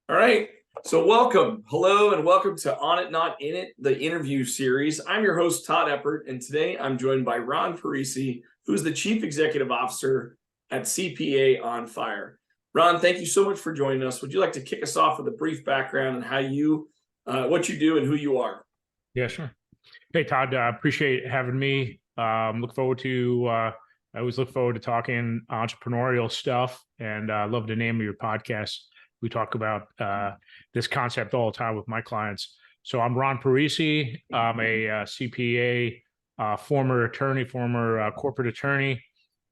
All right. So welcome. Hello, and welcome to On It, Not In It, the interview series. I'm your host, Todd Eppert, and today I'm joined by Ron Parisiy, who's the Chief Executive Officer at CPA on Fire. Ron, thank you so much for joining us. Would you like to kick us off with a brief background on how what you do and who you are? Yeah, sure. Hey, Todd, appreciate having me. I always look forward to talking entrepreneurial stuff, and I love the name of your podcast. We talk about this concept all the time with my clients. So I'm Ron Parisiy. I'm a CPA, former attorney, former corporate attorney.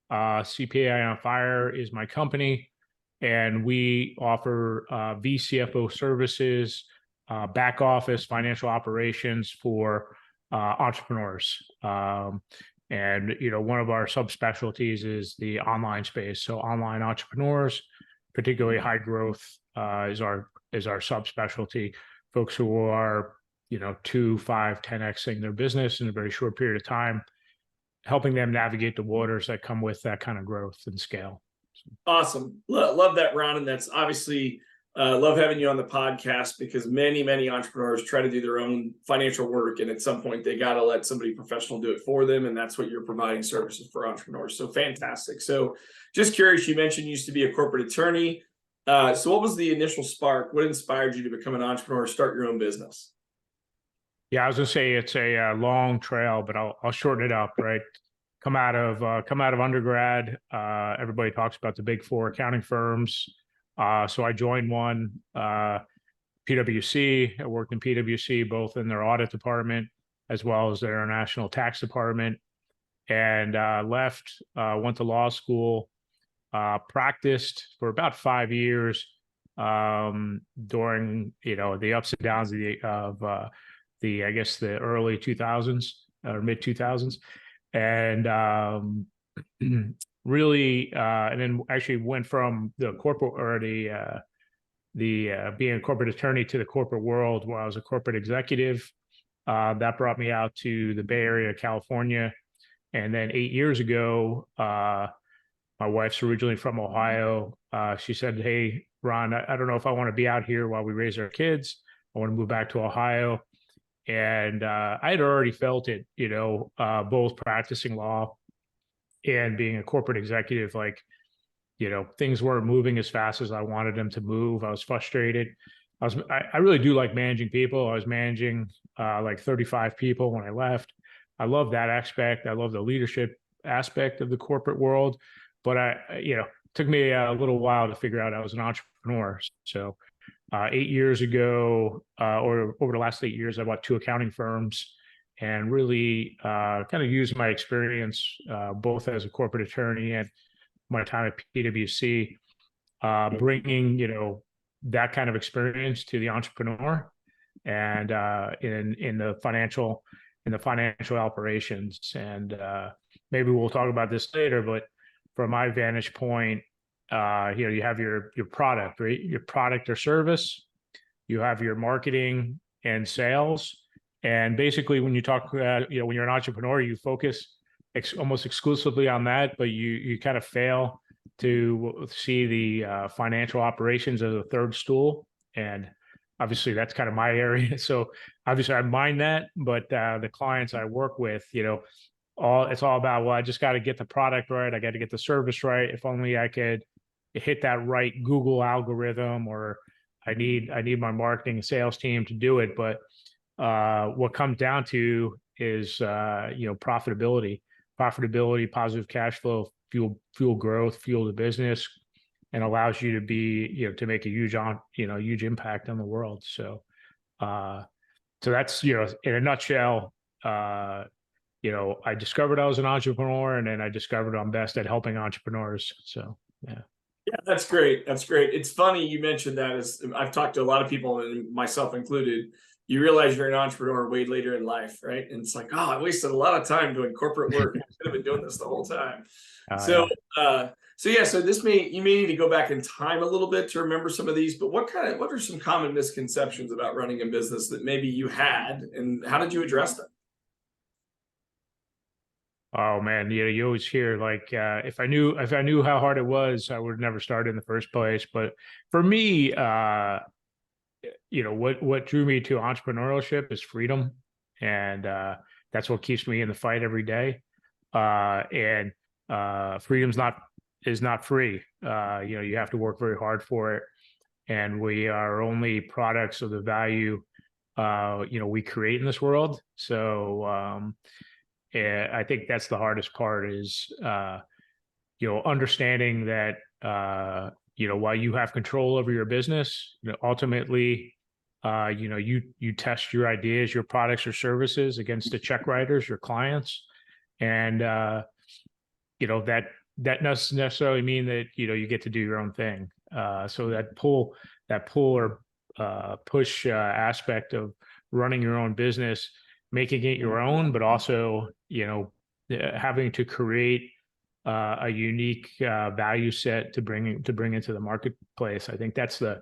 CPA on Fire is my company, and we offer VCFO services, back office financial operations for entrepreneurs. And one of our subspecialties is the online space. So online entrepreneurs, particularly high growth, is our subspecialty. Folks who are 2, 5, 10xing their business in a very short period of time, helping them navigate the waters that come with that kind of growth and scale. Awesome. Love that, Ron. And that's obviously love having you on the podcast, because many entrepreneurs try to do their own financial work, and at some point they got to let somebody professional do it for them, and that's what you're providing services for entrepreneurs. So fantastic. So just curious, you mentioned you used to be a corporate attorney. So what was the initial spark? What inspired you to become an entrepreneur, start your own business? Yeah, I was gonna say it's a long trail, but I'll shorten it up. Right, come out of undergrad. Everybody talks about the big four accounting firms. So I joined one, PwC. I worked in PwC, both in their audit department as well as their international tax department, and left, went to law school, practiced for about 5 years during the ups and downs of the early 2000s or mid 2000s, and really, and then actually went from the corporate or the being a corporate attorney to the corporate world, where I was a corporate executive. That brought me out to the Bay Area, California, and then 8 years ago, my wife's originally from Ohio. She said, "Hey, Ron, I don't know if I want to be out here while we raise our kids. I want to move back to Ohio." And I had already felt it, both practicing law and being a corporate executive, things weren't moving as fast as I wanted them to move. I was frustrated. I really do like managing people. I was managing like 35 people when I left. I love that aspect. I love the leadership aspect of the corporate world, but it took me a little while to figure out I was an entrepreneur. So 8 years ago, or over the last 8 years, I bought 2 accounting firms, and really kind of used my experience both as a corporate attorney and my time at PwC, bringing that kind of experience to the entrepreneur, and in the financial operations. And maybe we'll talk about this later, but from my vantage point, you have your product, right? Your product or service. You have your marketing and sales. And basically, when you talk, when you're an entrepreneur, you focus almost exclusively on that, but you kind of fail to see the financial operations as a third stool. And obviously, that's kind of my area. So obviously, I mind that, but the clients I work with, it's all about, well, I just got to get the product right. I got to get the service right. If only I could hit that right Google algorithm, or I need my marketing and sales team to do it. But what comes down to is profitability, positive cash flow, fuel growth, fuel the business, and allows you to be to make a huge impact on the world. So that's in a nutshell. I discovered I was an entrepreneur, and then I discovered I'm best at helping entrepreneurs. So yeah. Yeah, that's great. That's great. It's funny you mentioned that. As I've talked to a lot of people, and myself included, you realize you're an entrepreneur way later in life, right? And it's like, oh, I wasted a lot of time doing corporate work. I should have been doing this the whole time. So this you may need to go back in time a little bit to remember some of these. But what are some common misconceptions about running a business that maybe you had, and how did you address them? Oh man, you always hear if I knew how hard it was, I would have never started in the first place. But for me, what drew me to entrepreneurship is freedom, and that's what keeps me in the fight every day. And freedom's not is not free. You have to work very hard for it, and we are only products of the value we create in this world. So I think that's the hardest part is understanding that while you have control over your business, ultimately you test your ideas, your products or services against the check writers, your clients, and that doesn't necessarily mean that you get to do your own thing. So that pull or push aspect of running your own business, making it your own, but also having to create a unique value set to bring into the marketplace. I think that's the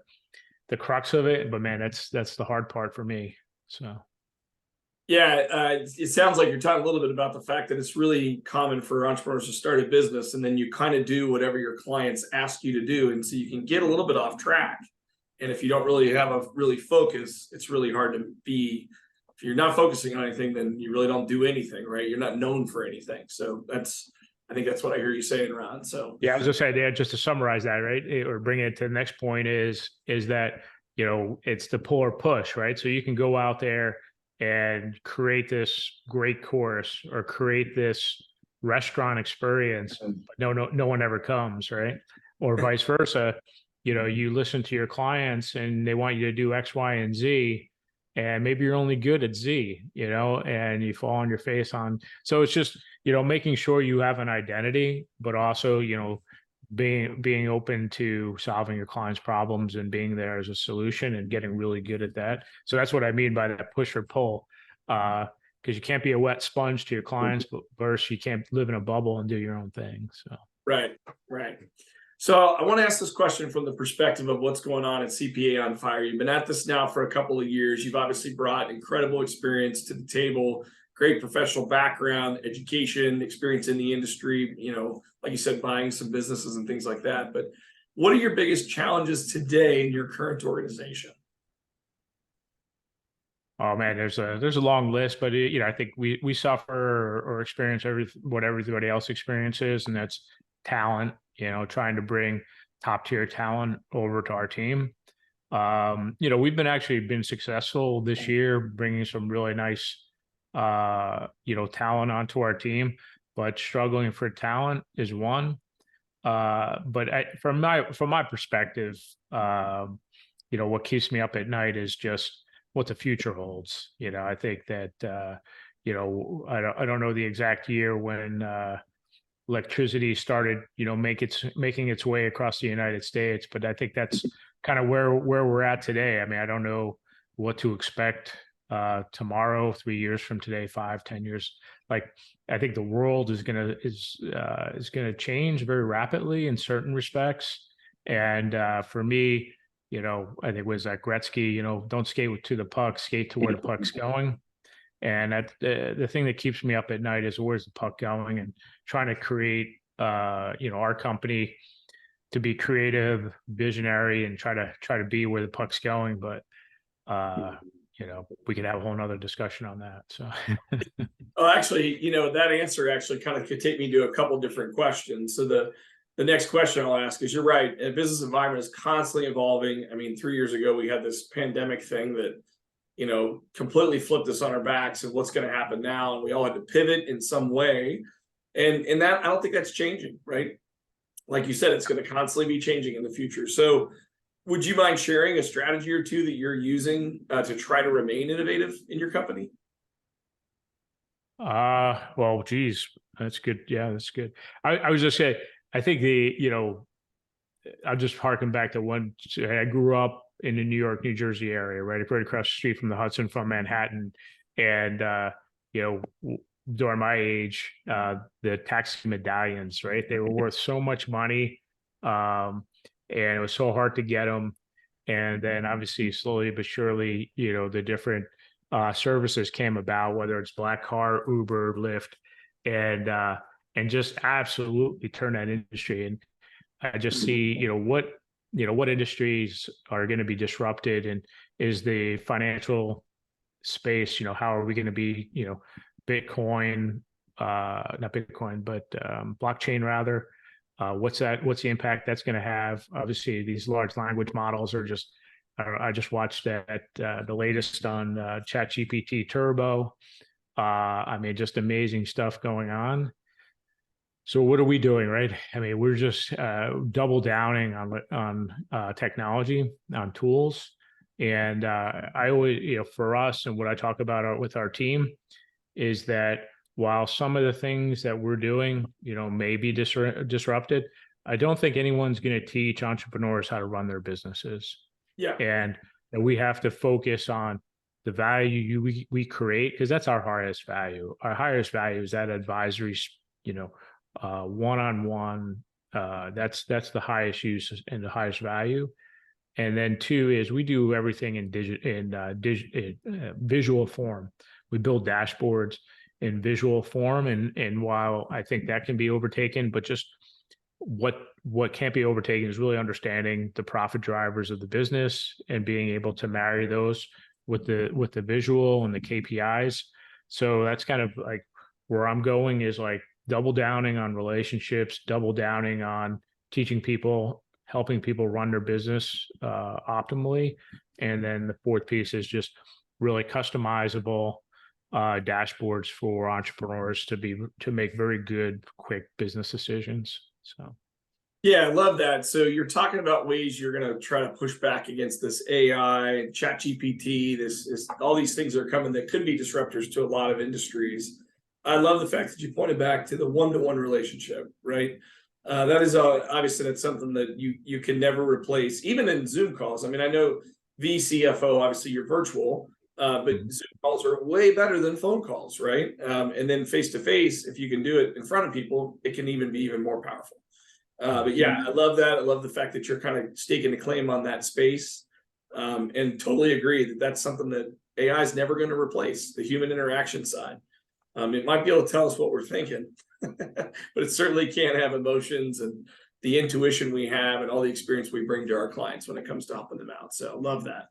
crux of it. But man, that's the hard part for me. So. Yeah, it sounds like you're talking a little bit about the fact that it's really common for entrepreneurs to start a business and then you kind of do whatever your clients ask you to do. And so you can get a little bit off track. And if you don't really have a really focus, it's really hard to be, if you're not focusing on anything, then you really don't do anything, right? You're not known for anything. So I think that's what I hear you saying, Ron. So yeah, I was just saying, yeah, just to summarize that, right, or bring it to the next point is that it's the pull or push, right? So you can go out there and create this great course or create this restaurant experience, but no one ever comes, right? Or vice versa. You listen to your clients and they want you to do X, Y, and Z, and maybe you're only good at Z, and you fall on your face on. So it's just making sure you have an identity, but also being open to solving your clients' problems and being there as a solution and getting really good at that. So that's what I mean by that push or pull, because you can't be a wet sponge to your clients, but versus you can't live in a bubble and do your own thing. So right. So I want to ask this question from the perspective of what's going on at CPA on Fire. You've been at this now for a couple of years. You've obviously brought incredible experience to the table, great professional background, education, experience in the industry, like you said, buying some businesses and things like that. But what are your biggest challenges today in your current organization? Oh man, there's a long list, but I think we suffer or experience what everybody else experiences, and that's talent. Trying to bring top tier talent over to our team. We've been successful this year, bringing some really nice talent onto our team, but struggling for talent is one. But from my perspective, what keeps me up at night is just what the future holds. I think that I don't know the exact year when electricity started, making its way across the United States, but I think that's kind of where we're at today. I mean, I don't know what to expect tomorrow, 3 years from today, 5, 10 years. Like, I think the world is gonna change very rapidly in certain respects. And for me, I think it was like Gretzky, don't skate to the puck, skate to where the puck's going. And that the thing that keeps me up at night is where's the puck going, and trying to create our company to be creative, visionary, and try to be where the puck's going. But we could have a whole nother discussion on that. So Oh, actually, that answer actually kind of could take me to a couple different questions. So the next question I'll ask is, you're right, a business environment is constantly evolving. I mean, 3 years ago, we had this pandemic thing that, completely flipped us on our backs of what's going to happen now. And we all had to pivot in some way. And that, I don't think that's changing, right? Like you said, it's going to constantly be changing in the future. So would you mind sharing a strategy or two that you're using to try to remain innovative in your company? Well, geez, that's good. Yeah, that's good. I was just saying, I think I'll just harken back to I grew up in the New York, New Jersey area, right across the street from the Hudson, from Manhattan. And, during my age, the taxi medallions, right? They were worth so much money. And it was so hard to get them. And then obviously slowly but surely, the different services came about, whether it's Black Car, Uber, Lyft, and just absolutely turn that industry. And I just see, what industries are going to be disrupted, and is the financial space, how are we going to be, Bitcoin, not Bitcoin, but blockchain rather. What's the impact that's going to have? Obviously, these large language models are just, I just watched that the latest on ChatGPT Turbo. I mean, just amazing stuff going on. So what are we doing, right? I mean, we're just double downing on technology, on tools. And I always, for us, and what I talk about with our team is that while some of the things that we're doing, may be disrupted, I don't think anyone's going to teach entrepreneurs how to run their businesses. Yeah. And we have to focus on the value we create, because that's our highest value. Our highest value is that advisory, one-on-one. That's the highest use and the highest value. And then two is we do everything in visual form. We build dashboards in visual form, and while I think that can be overtaken, but just what can't be overtaken is really understanding the profit drivers of the business and being able to marry those with the visual and the KPIs. So that's kind of like where I'm going, is like double downing on relationships, double downing on teaching people, helping people run their business optimally. And then the fourth piece is just really customizable dashboards for entrepreneurs to make very good, quick business decisions. So. Yeah, I love that. So you're talking about ways you're going to try to push back against this AI, Chat GPT, all these things are coming that could be disruptors to a lot of industries. I love the fact that you pointed back to the one-to-one relationship, right? That is obviously that's something that you can never replace, even in Zoom calls. I mean, I know VCFO, obviously you're virtual, but Zoom calls are way better than phone calls, right? And then face-to-face, if you can do it in front of people, it can even be even more powerful. But yeah, I love that. I love the fact that you're kind of staking a claim on that space, and totally agree that that's something that AI is never going to replace, the human interaction side. It might be able to tell us what we're thinking, but it certainly can't have emotions and the intuition we have and all the experience we bring to our clients when it comes to helping them out. So love that.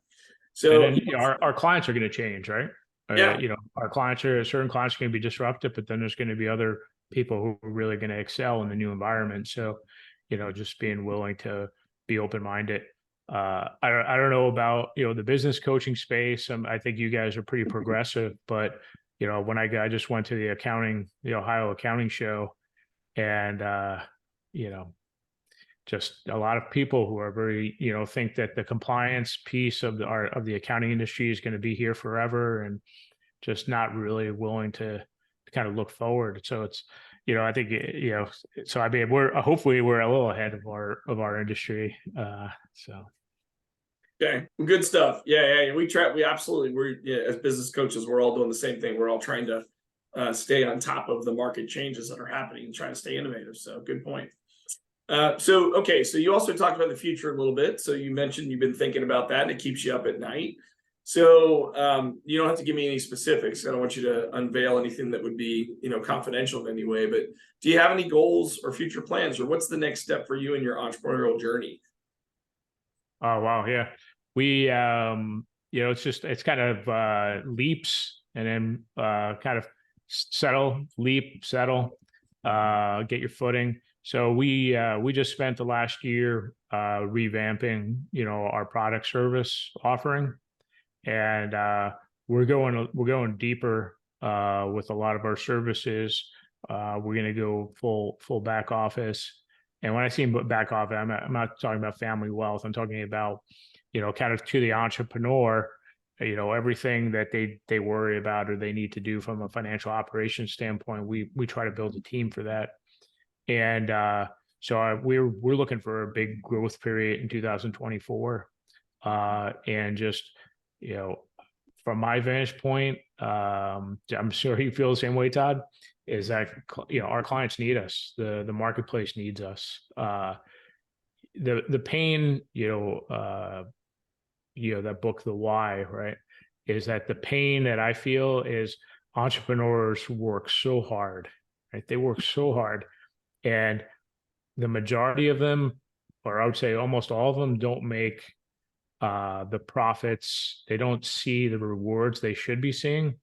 So and then, our clients are going to change, right? Yeah. Certain clients are going to be disruptive, but then there's going to be other people who are really going to excel in the new environment. So, just being willing to be open-minded. I don't know about, the business coaching space. I think you guys are pretty progressive, but when I just went to the Ohio accounting show, and just a lot of people who are very, think that the compliance piece of the accounting industry is going to be here forever, and just not really willing to kind of look forward. So it's, I think, so I mean, hopefully we're a little ahead of our industry. So. Okay, good stuff. Yeah. As business coaches, we're all doing the same thing. We're all trying to stay on top of the market changes that are happening and trying to stay innovative. So good point. So you also talked about the future a little bit. So you mentioned you've been thinking about that and it keeps you up at night. So you don't have to give me any specifics. I don't want you to unveil anything that would be, confidential in any way, but do you have any goals or future plans, or what's the next step for you in your entrepreneurial journey? Oh, wow. Yeah. We, it's kind of leaps, and then kind of settle, get your footing. So we just spent the last year revamping, our product service offering, and we're going deeper with a lot of our services. We're going to go full back office. And when I say back office, I'm not talking about family wealth. I'm talking about, kind of to the entrepreneur, everything that they worry about or they need to do from a financial operations standpoint. We try to build a team for that. And so we're looking for a big growth period in 2024. And just, from my vantage point, I'm sure you feel the same way, Todd, is that, our clients need us. The marketplace needs us. The pain, that book, The Why, right, is that the pain that I feel is entrepreneurs work so hard, right? They work so hard, and the majority of them or I would say almost all of them, don't make the profits. They don't see the rewards they should be seeing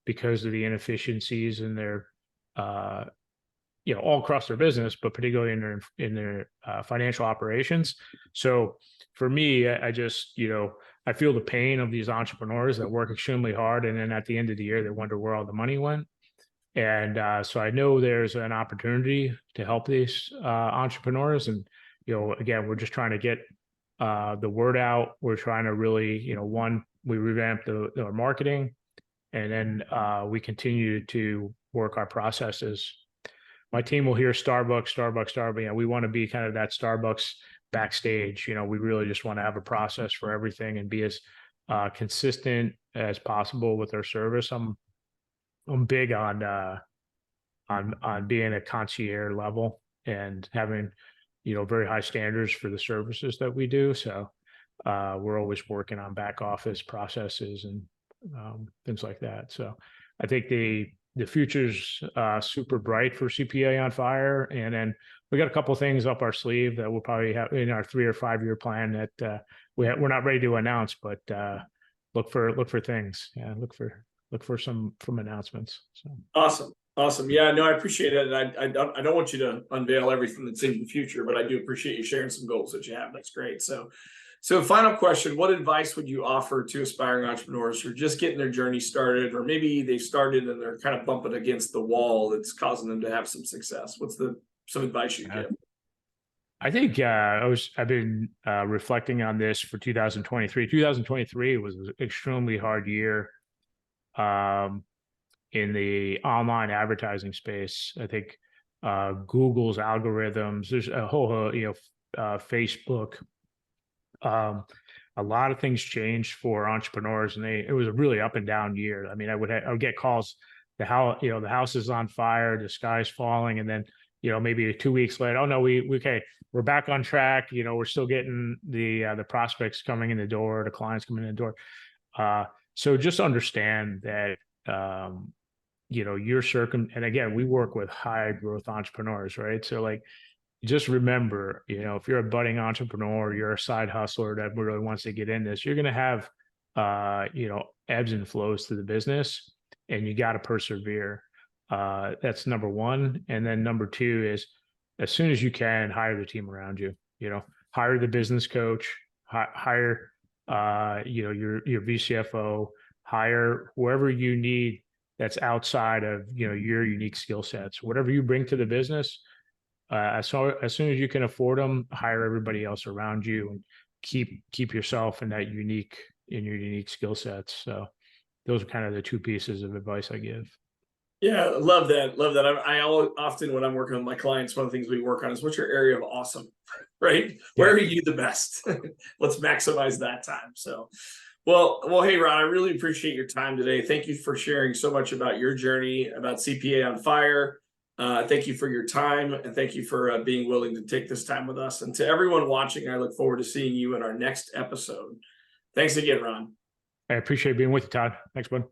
because of the inefficiencies in their all across their business, but particularly in their financial operations. So for me, I just, I feel the pain of these entrepreneurs that work extremely hard, and then at the end of the year, they wonder where all the money went. And so I know there's an opportunity to help these entrepreneurs. And, again, we're just trying to get the word out. We're trying to really, one, we revamp the marketing, and then we continue to work our processes. My team will hear Starbucks. We want to be kind of that Starbucks backstage. We really just want to have a process for everything and be as consistent as possible with our service. I'm big on being a concierge level and having, very high standards for the services that we do. So we're always working on back office processes and things like that. So I think the future's super bright for CPA on Fire. And then we got a couple of things up our sleeve that we'll probably have in our 3 or 5 year plan that we're not ready to announce, but look for things. Yeah, look for some announcements. So Awesome. Yeah, no, I appreciate it. And I don't want you to unveil everything that's in the future, but I do appreciate you sharing some goals that you have. That's great. So final question, what advice would you offer to aspiring entrepreneurs who are just getting their journey started, or maybe they've started and they're kind of bumping against the wall that's causing them to have some success? What's some advice you give? I think I've been reflecting on this for 2023. 2023 was an extremely hard year in the online advertising space. I think Google's algorithms, there's a whole, Facebook, a lot of things changed for entrepreneurs, and it was a really up and down year. I mean, I would get calls, the house is on fire, the sky's falling, and then maybe 2 weeks later, oh no, we're back on track. We're still getting the prospects coming in the door, the clients coming in the door. So just understand that and again, we work with high growth entrepreneurs, right? So like, just remember, if you're a budding entrepreneur, you're a side hustler that really wants to get in this, you're going to have, ebbs and flows to the business, and you got to persevere. That's number one. And then number two is, as soon as you can, hire the team around you, hire the business coach, hire, your VCFO, hire whoever you need that's outside of, your unique skill sets, whatever you bring to the business. As soon as you can afford them, hire everybody else around you, and keep yourself in your unique skill sets. So those are kind of the two pieces of advice I give. Yeah, love that. I often, when I'm working with my clients, one of the things we work on is, what's your area of awesome, right? Where are you the best? Let's maximize that time. So, well, hey, Ron, I really appreciate your time today. Thank you for sharing so much about your journey, about CPA on Fire. Thank you for your time, and thank you for being willing to take this time with us. And to everyone watching, I look forward to seeing you in our next episode. Thanks again, Ron. I appreciate being with you, Todd. Thanks, bud.